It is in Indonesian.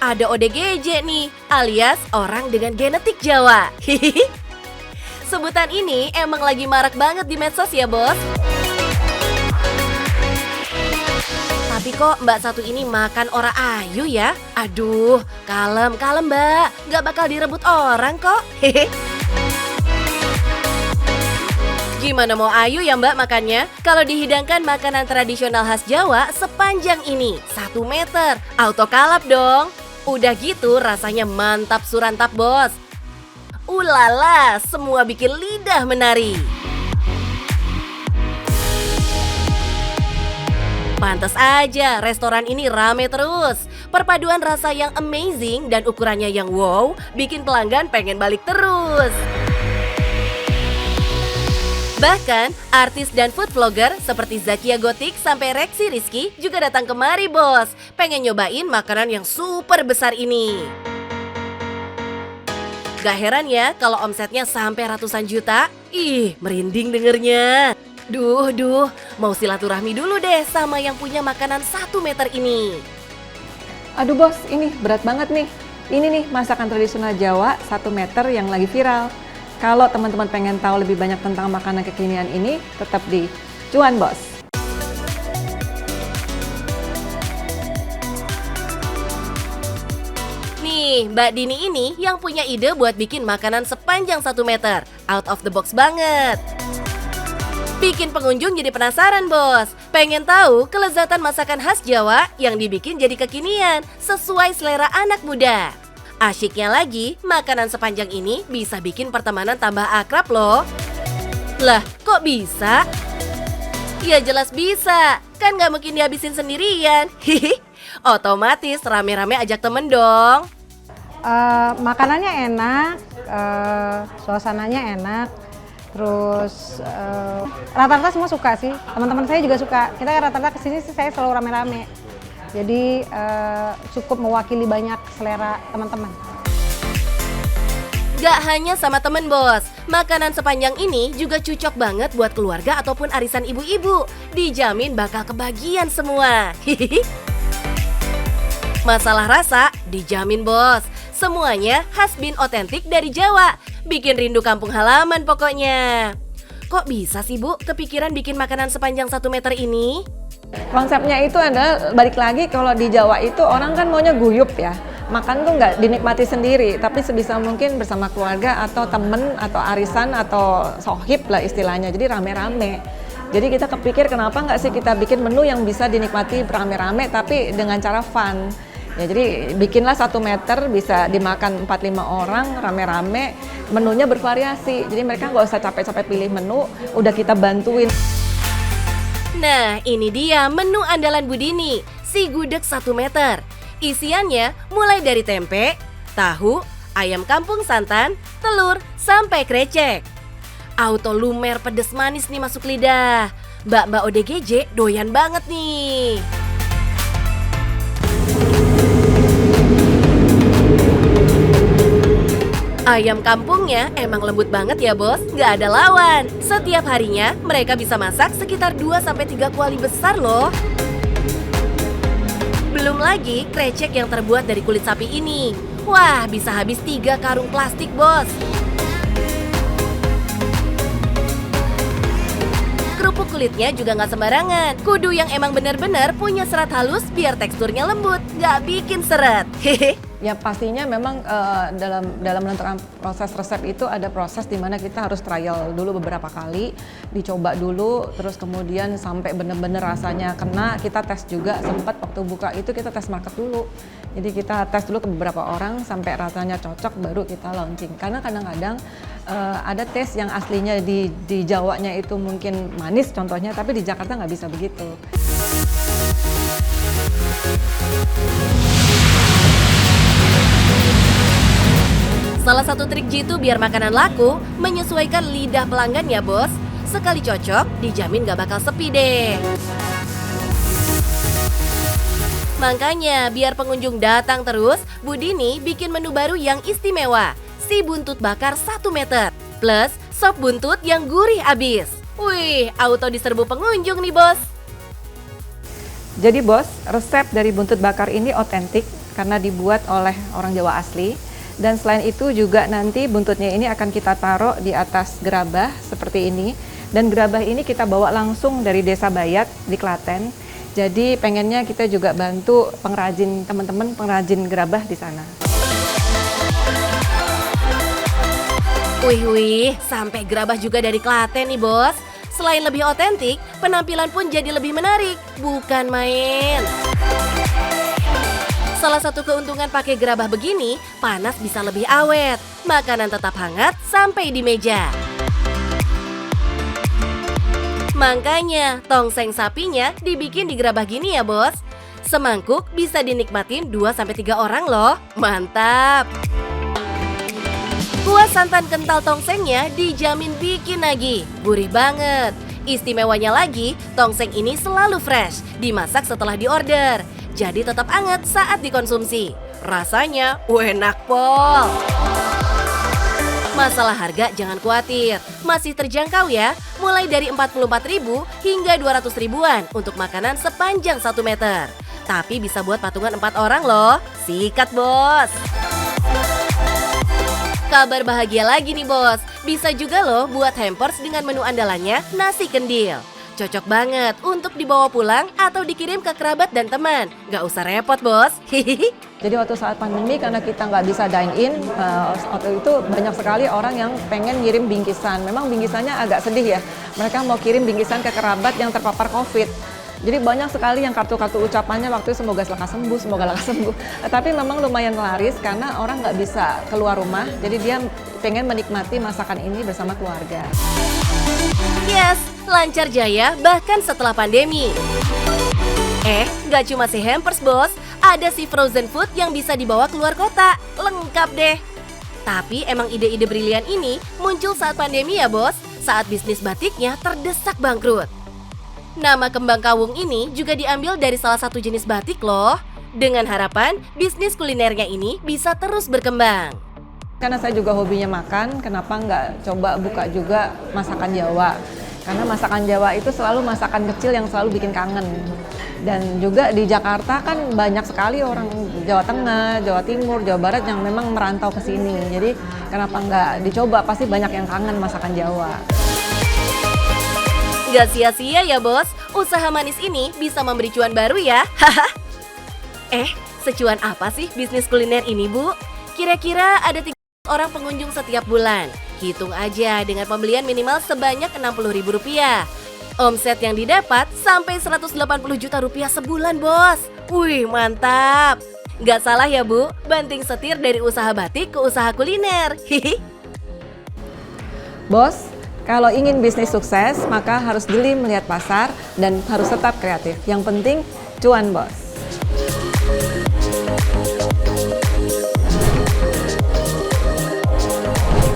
ada ODGJ nih, alias orang dengan genetik Jawa. Hihihi. Sebutan ini emang lagi marak banget di medsos ya, Bos. Tapi kok Mbak satu ini makan ora ayu ya? Aduh, kalem Mbak, gak bakal direbut orang kok. Hehe. Gimana mau ayu ya Mbak makannya? Kalau dihidangkan makanan tradisional khas Jawa sepanjang ini, 1 meter, auto kalap dong. Udah gitu rasanya mantap surantap, Bos. Ulala, semua bikin lidah menari. Pantes aja restoran ini rame terus. Perpaduan rasa yang amazing dan ukurannya yang wow bikin pelanggan pengen balik terus. Bahkan artis dan food vlogger seperti Zakia Gotik sampai Rexy Rizky juga datang kemari, Bos. Pengen nyobain makanan yang super besar ini. Gak heran ya kalau omsetnya sampai ratusan juta. Ih, merinding dengernya. Duh, mau silaturahmi dulu deh sama yang punya makanan 1 meter ini. Aduh Bos, ini berat banget nih. Ini nih masakan tradisional Jawa 1 meter yang lagi viral. Kalau teman-teman pengen tahu lebih banyak tentang makanan kekinian ini, tetap di Cuan Bos. Nih, Mbak Dini ini yang punya ide buat bikin makanan sepanjang 1 meter. Out of the box banget. Bikin pengunjung jadi penasaran, Bos. Pengen tahu kelezatan masakan khas Jawa yang dibikin jadi kekinian sesuai selera anak muda. Asyiknya lagi, makanan sepanjang ini bisa bikin pertemanan tambah akrab loh. Lah, kok bisa? Ya jelas bisa, kan gak mungkin dihabisin sendirian. Hihi, otomatis rame-rame ajak temen dong. Makanannya enak, suasananya enak. Terus rata-rata semua suka sih, teman-teman saya juga suka. Kita rata-rata kesini sih saya selalu rame-rame. Jadi cukup mewakili banyak selera teman-teman. Gak hanya sama temen, Bos. Makanan sepanjang ini juga cocok banget buat keluarga ataupun arisan ibu-ibu. Dijamin bakal kebagian semua. Hihihi. Masalah rasa dijamin, Bos. Semuanya khas bin otentik dari Jawa. Bikin rindu kampung halaman pokoknya. Kok bisa sih, Bu, kepikiran bikin makanan sepanjang 1 meter ini? Konsepnya itu adalah balik lagi kalau di Jawa itu orang kan maunya guyup ya. Makan tuh nggak dinikmati sendiri, tapi sebisa mungkin bersama keluarga atau temen atau arisan atau sohib lah istilahnya. Jadi rame-rame. Jadi kita kepikir kenapa nggak sih kita bikin menu yang bisa dinikmati rame-rame tapi dengan cara fun. Ya, jadi bikinlah 1 meter bisa dimakan 4-5 orang rame-rame, menunya bervariasi. Jadi mereka nggak usah capek-capek pilih menu, udah kita bantuin. Nah, ini dia menu andalan Bu Dini, si gudeg 1 meter. Isiannya mulai dari tempe, tahu, ayam kampung santan, telur, sampai krecek. Auto lumer pedes manis nih masuk lidah. Mbak-mbak ODGJ doyan banget nih. Ayam kampungnya emang lembut banget ya, Bos, nggak ada lawan. Setiap harinya mereka bisa masak sekitar 2-3 kuali besar loh. Belum lagi krecek yang terbuat dari kulit sapi ini. Wah, bisa habis 3 karung plastik, Bos. Kerupuk kulitnya juga nggak sembarangan. Kudu yang emang bener-bener punya serat halus biar teksturnya lembut, nggak bikin seret. Hehe. Ya pastinya memang dalam menentukan proses resep itu ada proses di mana kita harus trial dulu beberapa kali, dicoba dulu, terus kemudian sampai bener-bener rasanya kena, kita tes juga. Sempat waktu buka itu kita tes market dulu. Jadi kita tes dulu ke beberapa orang sampai rasanya cocok baru kita launching. Karena kadang-kadang ada tes yang aslinya di Jawanya itu mungkin manis contohnya, tapi di Jakarta nggak bisa begitu. Salah satu trik jitu biar makanan laku, menyesuaikan lidah pelanggan ya, Bos. Sekali cocok, dijamin gak bakal sepi deh. Makanya, biar pengunjung datang terus, Bu Dini bikin menu baru yang istimewa. Si buntut bakar 1 meter, plus sop buntut yang gurih abis. Wih, auto diserbu pengunjung nih, Bos. Jadi Bos, resep dari buntut bakar ini otentik. karena dibuat oleh orang Jawa asli. Dan selain itu juga nanti buntutnya ini akan kita taruh di atas gerabah seperti ini. Dan gerabah ini kita bawa langsung dari Desa Bayat di Klaten. Jadi pengennya kita juga bantu pengrajin, teman-teman pengrajin gerabah di sana. Wih, sampai gerabah juga dari Klaten nih bos. Selain lebih otentik, penampilan pun jadi lebih menarik, bukan main. Salah satu keuntungan pakai gerabah begini, panas bisa lebih awet, makanan tetap hangat sampai di meja. Makanya, tongseng sapinya dibikin di gerabah gini ya bos. Semangkuk bisa dinikmatin 2-3 orang loh, mantap. Kuah santan kental tongsengnya dijamin bikin nagih, gurih banget. Istimewanya lagi, tongseng ini selalu fresh, dimasak setelah diorder. Jadi tetap hangat saat dikonsumsi. Rasanya enak pol. Masalah harga jangan khawatir, masih terjangkau ya. Mulai dari 44.000 hingga 200 ribuan untuk makanan sepanjang 1 meter. Tapi bisa buat patungan 4 orang loh. Sikat bos. Kabar bahagia lagi nih bos, bisa juga loh buat hampers dengan menu andalannya nasi kendil. Cocok banget untuk dibawa pulang atau dikirim ke kerabat dan teman. Gak usah repot bos. Hihihi. Jadi waktu saat pandemi karena kita nggak bisa dine in, waktu itu banyak sekali orang yang pengen ngirim bingkisan. Memang bingkisannya agak sedih ya, mereka mau kirim bingkisan ke kerabat yang terpapar COVID. Jadi banyak sekali yang kartu-kartu ucapannya waktu itu semoga lekas sembuh, semoga lekas sembuh. Tapi memang lumayan laris karena orang nggak bisa keluar rumah, jadi dia pengen menikmati masakan ini bersama keluarga. Yes, lancar jaya bahkan setelah pandemi. Gak cuma si hampers bos, ada si frozen food yang bisa dibawa keluar kota. Lengkap deh. Tapi emang ide-ide brilian ini muncul saat pandemi ya bos, saat bisnis batiknya terdesak bangkrut. Nama kembang kawung ini juga diambil dari salah satu jenis batik loh. Dengan harapan bisnis kulinernya ini bisa terus berkembang. Karena saya juga hobinya makan, kenapa nggak coba buka juga masakan Jawa? Karena masakan Jawa itu selalu masakan kecil yang selalu bikin kangen. Dan juga di Jakarta kan banyak sekali orang Jawa Tengah, Jawa Timur, Jawa Barat yang memang merantau ke sini. Jadi kenapa nggak dicoba, pasti banyak yang kangen masakan Jawa. Gak sia-sia ya bos, usaha manis ini bisa memberi cuan baru ya. Haha. Secuan apa sih bisnis kuliner ini bu? Kira-kira ada 3 orang pengunjung setiap bulan. Hitung aja dengan pembelian minimal sebanyak Rp60.000. Omset yang didapat sampai Rp180 juta sebulan bos. Wih mantap. Gak salah ya bu, banting setir dari usaha batik ke usaha kuliner. Hihi. Bos, kalau ingin bisnis sukses, maka harus jeli melihat pasar dan harus tetap kreatif. Yang penting, cuan bos.